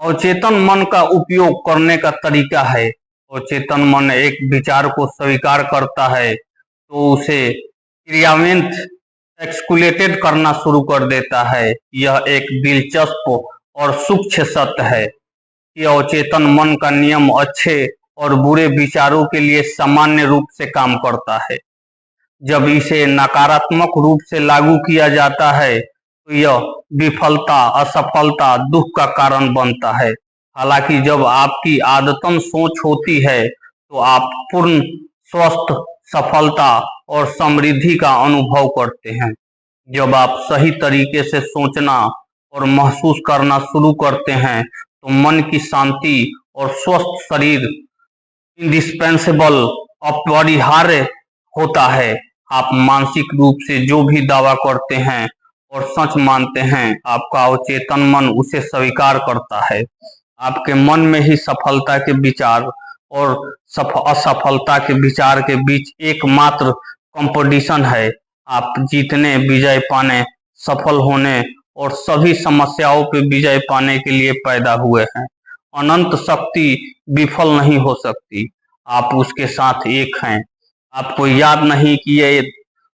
अवचेतन मन का उपयोग करने का तरीका है। अवचेतन मन एक विचार को स्वीकार करता है तो उसे क्रियान्वित एक्सक्यूलेटेड करना शुरू कर देता है। यह एक दिलचस्प और सूक्ष्म सत्य है कि अवचेतन मन का नियम अच्छे और बुरे विचारों के लिए सामान्य रूप से काम करता है। जब इसे नकारात्मक रूप से लागू किया जाता है तो यह विफलता, असफलता, दुख का कारण बनता है। हालांकि जब आपकी आदतन सोच होती है तो आप पूर्ण स्वस्थ, सफलता और समृद्धि का अनुभव करते हैं। जब आप सही तरीके से सोचना और महसूस करना शुरू करते हैं तो मन की शांति और स्वस्थ शरीर इंडिस्पेंसेबल, अपरिहार्य होता है। आप मानसिक रूप से जो भी दावा करते हैं और सच मानते हैं, आपका अवचेतन मन उसे स्वीकार करता है। आपके मन में ही सफलता के विचार और असफलता के विचार के बीच एकमात्र कंपटीशन है। आप जीतने, विजय पाने, सफल होने और सभी समस्याओं पे विजय पाने के लिए पैदा हुए हैं। अनंत शक्ति विफल नहीं हो सकती। आप उसके साथ एक हैं। आपको याद नहीं कि ये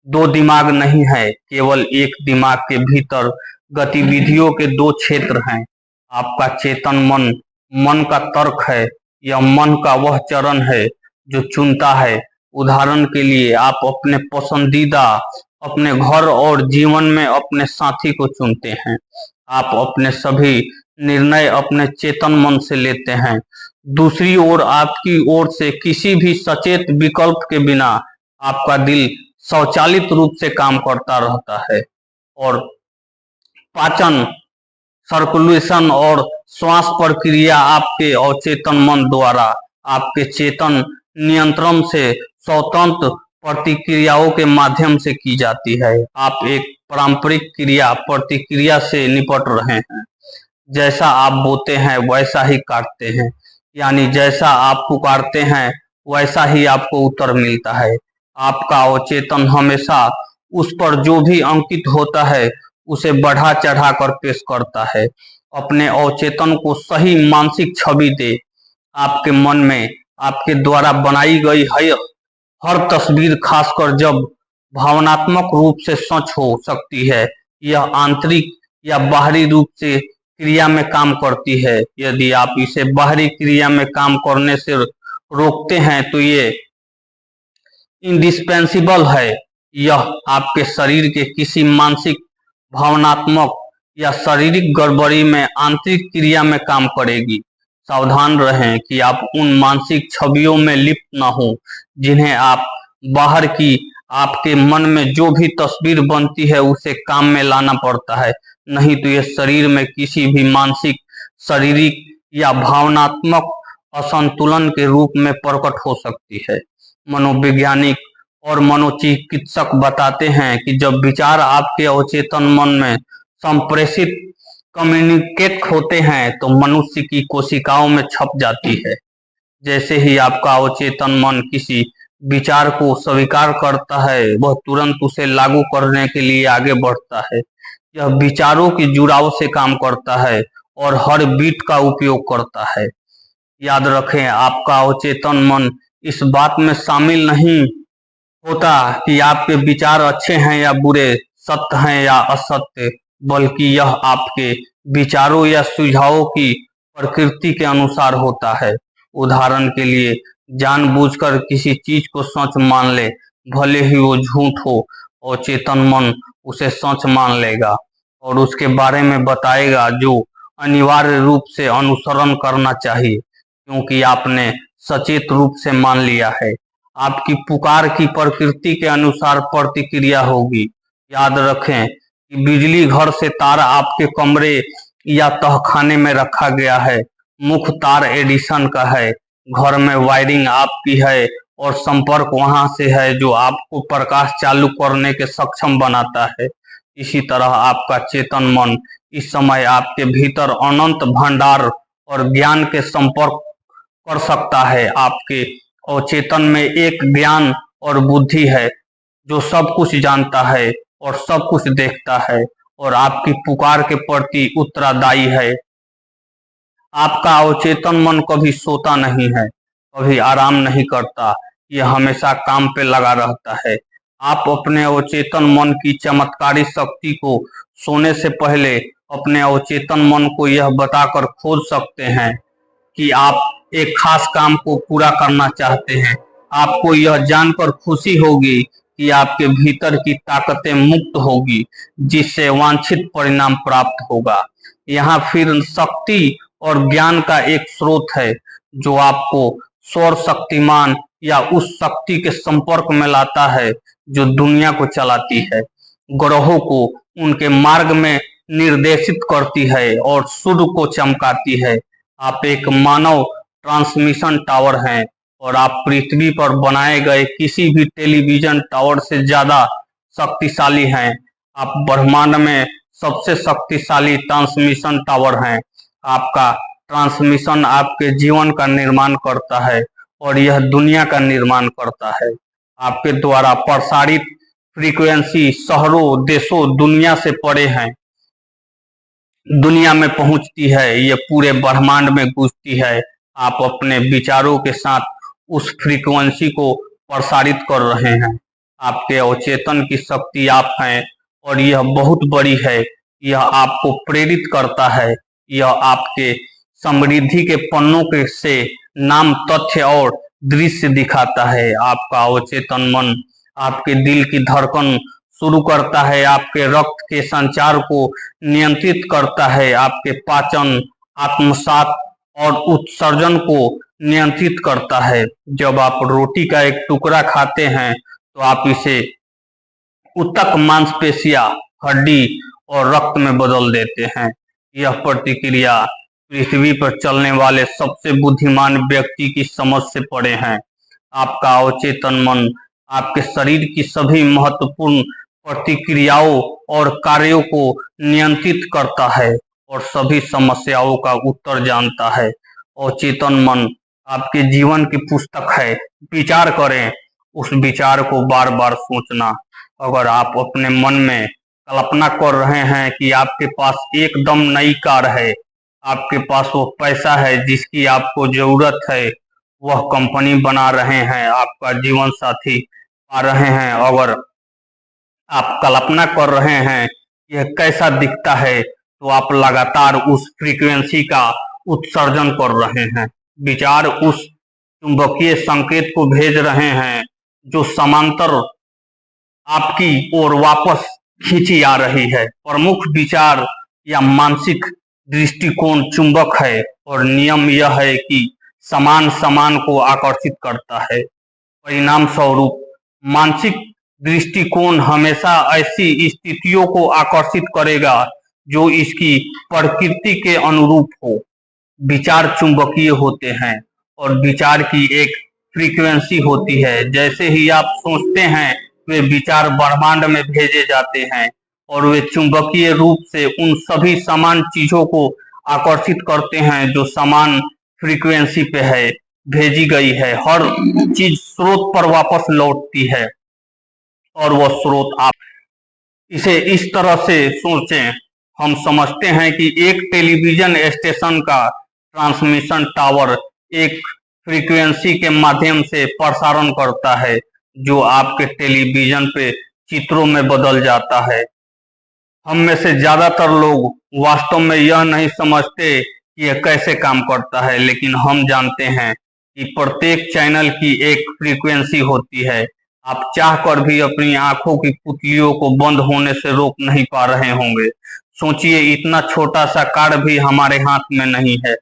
दो दिमाग नहीं है, केवल एक दिमाग के भीतर गतिविधियों के दो क्षेत्र हैं। आपका चेतन मन मन का तर्क है। यह मन का वह चरण है जो चुनता है। उदाहरण के लिए, आप अपने पसंदीदा, अपने घर और जीवन में अपने साथी को चुनते हैं। आप अपने सभी निर्णय अपने चेतन मन से लेते हैं। दूसरी ओर, आपकी ओर से किसी भी सचेत विकल्प के बिना आपका दिल स्वचालित रूप से काम करता रहता है और पाचन, सर्कुलेशन और श्वास प्रक्रिया आपके अवचेतन मन द्वारा आपके चेतन नियंत्रण से स्वतंत्र प्रतिक्रियाओं के माध्यम से की जाती है। आप एक पारंपरिक क्रिया प्रतिक्रिया से निपट रहे हैं। जैसा आप बोते हैं वैसा ही काटते हैं, यानी जैसा आप पुकारते हैं वैसा ही आपको उत्तर मिलता है। आपका अवचेतन हमेशा उस पर जो भी अंकित होता है उसे बढ़ा चढ़ा कर पेश करता है। अपने अवचेतन को सही मानसिक छवि दे। आपके मन में आपके द्वारा बनाई गई हर तस्वीर, खासकर जब भावनात्मक रूप से सच हो सकती है, यह आंतरिक या बाहरी रूप से क्रिया में काम करती है। यदि आप इसे बाहरी क्रिया में काम करने से रोकते हैं तो ये इंडिस्पेंसिबल है। यह आपके शरीर के किसी मानसिक, भावनात्मक या शारीरिक गड़बड़ी में आंतरिक क्रिया में काम करेगी। सावधान रहें कि आप उन मानसिक छवियों में लिप्त न हो जिन्हें आप बाहर की, आपके मन में जो भी तस्वीर बनती है उसे काम में लाना पड़ता है। नहीं तो यह शरीर में किसी भी मानसिक, शारीरिक या भावनात्मक असंतुलन के रूप में प्रकट हो सकती है। मनोवैज्ञानिक और मनोचिकित्सक बताते हैं कि जब विचार आपके अवचेतन मन में संप्रेषित, कम्युनिकेट होते हैं तो मनुष्य की कोशिकाओं में छप जाती है। जैसे ही आपका अवचेतन मन किसी विचार को स्वीकार करता है, वह तुरंत उसे लागू करने के लिए आगे बढ़ता है। यह विचारों की जुड़ाव से काम करता है और हर बीट का उपयोग करता है। याद रखें, आपका अवचेतन मन इस बात में शामिल नहीं होता कि आपके विचार अच्छे हैं या बुरे, सत्य हैं या असत्य, बल्कि यह आपके विचारों या सुझावों की प्रकृति के अनुसार होता है। उदाहरण के लिए, जानबूझकर किसी चीज को सच मान ले, भले ही वो झूठ हो, अवचेतन मन उसे सच मान लेगा और उसके बारे में बताएगा जो अनिवार्य रूप से अनुसरण करना चाहिए, क्योंकि आपने सचेत रूप से मान लिया है। आपकी पुकार की प्रकृति के अनुसार प्रतिक्रिया होगी। याद रखें कि बिजली घर से तार आपके कमरे या तहखाने में रखा गया है। मुख्य तार एडिसन का है, घर में वायरिंग आपकी है और संपर्क वहां से है जो आपको प्रकाश चालू करने के सक्षम बनाता है। इसी तरह आपका चेतन मन इस समय आपके भीतर अनंत भंडार और ज्ञान के संपर्क कर सकता है। आपके अवचेतन में एक ज्ञान और बुद्धि है जो सब कुछ जानता है और सब कुछ देखता है और आपकी पुकार के प्रति उत्तरदायी है। आपका अवचेतन मन कभी सोता नहीं है, कभी आराम नहीं करता, यह हमेशा काम पे लगा रहता है। आप अपने अवचेतन मन की चमत्कारी शक्ति को सोने से पहले अपने अवचेतन मन को यह बताकर खोज सकते हैं कि आप एक खास काम को पूरा करना चाहते हैं। आपको यह जानकर खुशी होगी कि आपके भीतर की ताकतें मुक्त होगी, जिससे वांछित परिणाम प्राप्त होगा। यहाँ फिर शक्ति और ज्ञान का एक स्रोत है जो आपको सौर शक्तिमान या उस शक्ति के संपर्क में लाता है जो दुनिया को चलाती है, ग्रहों को उनके मार्ग में निर्देशित करती है और सूर्य को चमकाती है। आप एक मानव ट्रांसमिशन टावर हैं और आप पृथ्वी पर बनाए गए किसी भी टेलीविजन टावर से ज्यादा शक्तिशाली हैं। आप ब्रह्मांड में सबसे शक्तिशाली ट्रांसमिशन टावर हैं। आपका ट्रांसमिशन आपके जीवन का निर्माण करता है और यह दुनिया का निर्माण करता है। आपके द्वारा प्रसारित फ्रीक्वेंसी शहरों, देशों, दुनिया से परे हैं, दुनिया में पहुंचती है, ये पूरे ब्रह्मांड में गूंजती है। आप अपने विचारों के साथ उस फ्रीक्वेंसी को प्रसारित कर रहे हैं। आपके अवचेतन की शक्ति आप हैं और यह बहुत बड़ी है। यह आपको प्रेरित करता है। यह आपके समृद्धि के पन्नों के से नाम, तथ्य और दृश्य दिखाता है। आपका अवचेतन मन आपके दिल की धड़कन शुरू करता है, आपके रक्त के संचार को नियंत्रित करता है, आपके पाचन, आत्मसात और उत्सर्जन को नियंत्रित करता है। जब आप रोटी का एक टुकड़ा खाते हैं तो आप इसे ऊतक, मांसपेशियां, हड्डी और रक्त में बदल देते हैं। यह प्रतिक्रिया पृथ्वी पर चलने वाले सबसे बुद्धिमान व्यक्ति की समझ से परे है। आपका अवचेतन मन आपके शरीर की सभी महत्वपूर्ण प्रतिक्रियाओं और कार्यों को नियंत्रित करता है और सभी समस्याओं का उत्तर जानता है। अवचेतन मन आपके जीवन की पुस्तक है। विचार करें, उस विचार को बार बार सोचना। अगर आप अपने मन में कल्पना कर रहे हैं कि आपके पास एकदम नई कार है, आपके पास वो पैसा है जिसकी आपको जरूरत है, वह कंपनी बना रहे हैं, आपका जीवन साथी पा रहे हैं, अगर आप कल्पना कर रहे हैं यह कैसा दिखता है, तो आप लगातार उस फ्रीक्वेंसी का उत्सर्जन कर रहे हैं। विचार उस चुंबकीय संकेत को भेज रहे हैं जो समांतर आपकी ओर वापस खींची आ रही है। प्रमुख विचार या मानसिक दृष्टिकोण चुंबक है और नियम यह है कि समान समान को आकर्षित करता है। परिणाम स्वरूप मानसिक दृष्टिकोण हमेशा ऐसी स्थितियों को आकर्षित करेगा जो इसकी प्रकृति के अनुरूप हो। विचार चुंबकीय होते हैं और विचार की एक फ्रीक्वेंसी होती है। जैसे ही आप सोचते हैं वे विचार ब्रह्मांड में भेजे जाते हैं और वे चुंबकीय रूप से उन सभी समान चीजों को आकर्षित करते हैं जो समान फ्रीक्वेंसी पे है, भेजी गई है। हर चीज स्रोत पर वापस लौटती है और वह स्रोत आप। इसे इस तरह से सोचें, हम समझते हैं कि एक टेलीविजन स्टेशन का ट्रांसमिशन टावर एक फ्रीक्वेंसी के माध्यम से प्रसारण करता है जो आपके टेलीविजन पे चित्रों में बदल जाता है। हम में से ज्यादातर लोग वास्तव में यह नहीं समझते कि यह कैसे काम करता है, लेकिन हम जानते हैं कि प्रत्येक चैनल की एक फ्रीक्वेंसी होती है। आप चाहकर भी अपनी आंखों की पुतलियों को बंद होने से रोक नहीं पा रहे होंगे। सोचिए, इतना छोटा सा कार्ड भी हमारे हाथ में नहीं है।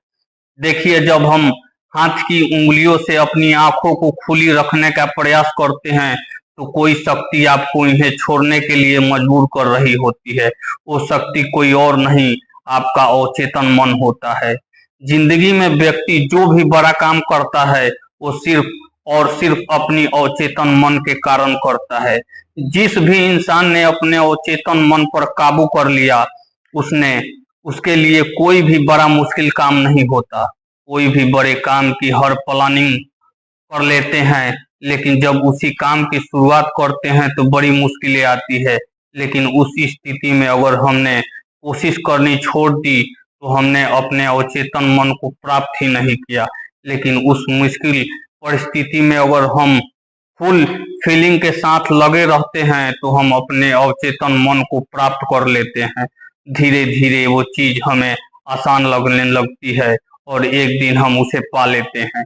देखिए, जब हम हाथ की उंगलियों से अपनी आंखों को खुली रखने का प्रयास करते हैं तो कोई शक्ति आपको इन्हें छोड़ने के लिए मजबूर कर रही होती है। वो शक्ति कोई और नहीं, आपका अवचेतन मन होता है। जिंदगी में व्यक्ति जो भी बड़ा काम करता है वो सिर्फ और सिर्फ अपनी अवचेतन मन के कारण करता है। जिस भी इंसान ने अपने अवचेतन मन पर काबू कर लिया, उसके लिए कोई भी बड़ा मुश्किल काम नहीं होता। कोई भी बड़े काम की हर प्लानिंग कर लेते हैं, लेकिन जब उसी काम की शुरुआत करते हैं तो बड़ी मुश्किलें आती है। लेकिन उस स्थिति में अगर हमने कोशिश करनी छोड़ दी तो हमने अपने अवचेतन मन को प्राप्त ही नहीं किया। लेकिन उस मुश्किल परिस्थिति में अगर हम फुल फीलिंग के साथ लगे रहते हैं तो हम अपने अवचेतन मन को प्राप्त कर लेते हैं। धीरे धीरे वो चीज हमें आसान लगने लगती है और एक दिन हम उसे पा लेते हैं।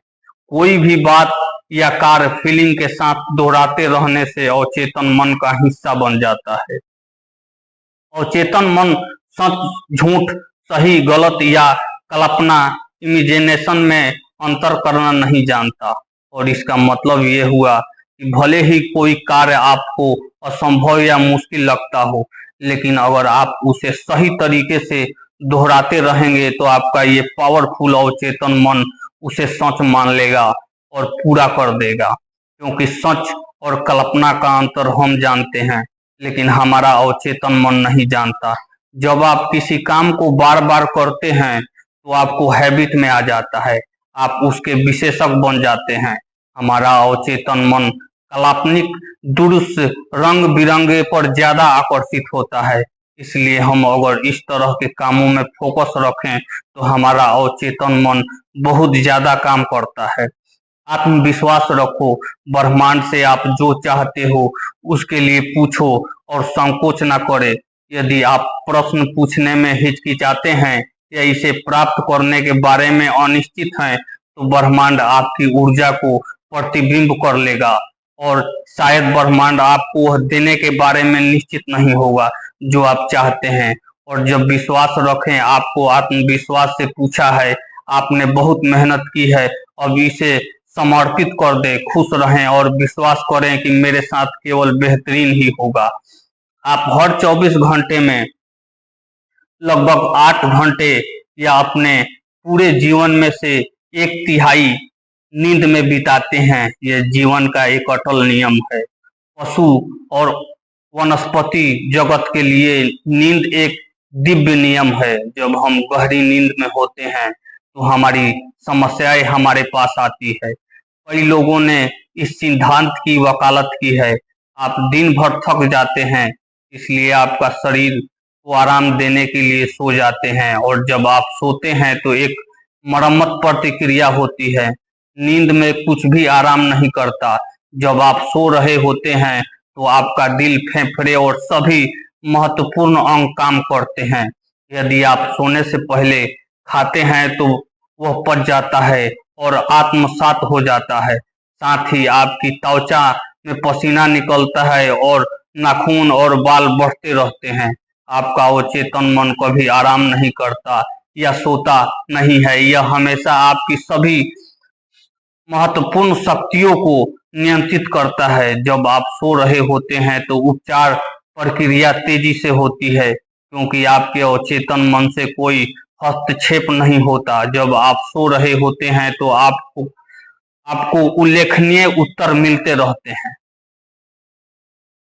कोई भी बात या कार्य फीलिंग के साथ दोहराते रहने से अवचेतन मन का हिस्सा बन जाता है। अवचेतन मन सच झूठ, सही गलत या कल्पना, इमेजिनेशन में अंतर करना नहीं जानता। और इसका मतलब ये हुआ कि भले ही कोई कार्य आपको असंभव या मुश्किल लगता हो, लेकिन अगर आप उसे सही तरीके से दोहराते रहेंगे तो आपका ये पावरफुल अवचेतन मन उसे सच मान लेगा और पूरा कर देगा। क्योंकि सच और कल्पना का अंतर हम जानते हैं, लेकिन हमारा अवचेतन मन नहीं जानता। जब आप किसी काम को बार बार करते हैं तो आपको हैबिट में आ जाता है, आप उसके विशेषज्ञ बन जाते हैं। हमारा अवचेतन मन काल्पनिक दृश्य, रंग बिरंगे पर ज्यादा आकर्षित होता है। इसलिए हम अगर इस तरह के कामों में फोकस रखें तो हमारा अवचेतन मन बहुत ज्यादा काम करता है। आत्मविश्वास रखो, ब्रह्मांड से आप जो चाहते हो उसके लिए पूछो और संकोच न करें। यदि आप प्रश्न पूछने में हिचकिचाते हैं या इसे प्राप्त करने के बारे में अनिश्चित हैं, तो ब्रह्मांड आपकी ऊर्जा को प्रतिबिंब कर लेगा और शायद ब्रह्मांड आपको वह देने के बारे में निश्चित नहीं होगा जो आप चाहते हैं। और जब विश्वास रखें, आपको आत्मविश्वास से पूछा है, आपने बहुत मेहनत की है, अब इसे समर्पित कर दें, खुश रहें और विश्वास करें कि मेरे साथ केवल बेहतरीन ही होगा। आप हर 24 घंटे में लगभग 8 घंटे या अपने पूरे जीवन में से 1/3 नींद में बिताते हैं। यह जीवन का एक अटल नियम है। पशु और वनस्पति जगत के लिए नींद एक दिव्य नियम है। जब हम गहरी नींद में होते हैं तो हमारी समस्याएं हमारे पास आती है। कई लोगों ने इस सिद्धांत की वकालत की है। आप दिन भर थक जाते हैं, इसलिए आपका शरीर को आराम देने के लिए सो जाते हैं, और जब आप सोते हैं तो एक मरम्मत प्रतिक्रिया होती है। नींद में कुछ भी आराम नहीं करता। जब आप सो रहे होते हैं तो आपका दिल, फेफड़े और सभी महत्वपूर्ण अंग काम करते हैं। यदि आप सोने से पहले खाते हैं तो वह पच जाता है और आत्मसात हो जाता है। साथ ही आपकी त्वचा में पसीना निकलता है और नाखून और बाल बढ़ते रहते हैं। आपका अवचेतन मन कभी आराम नहीं करता या सोता नहीं है। यह हमेशा आपकी सभी महत्वपूर्ण शक्तियों को नियंत्रित करता है। जब आप सो रहे होते हैं तो उपचार प्रक्रिया तेजी से होती है, क्योंकि आपके अवचेतन मन से कोई हस्तक्षेप नहीं होता। जब आप सो रहे होते हैं तो आपको आपको उल्लेखनीय उत्तर मिलते रहते हैं।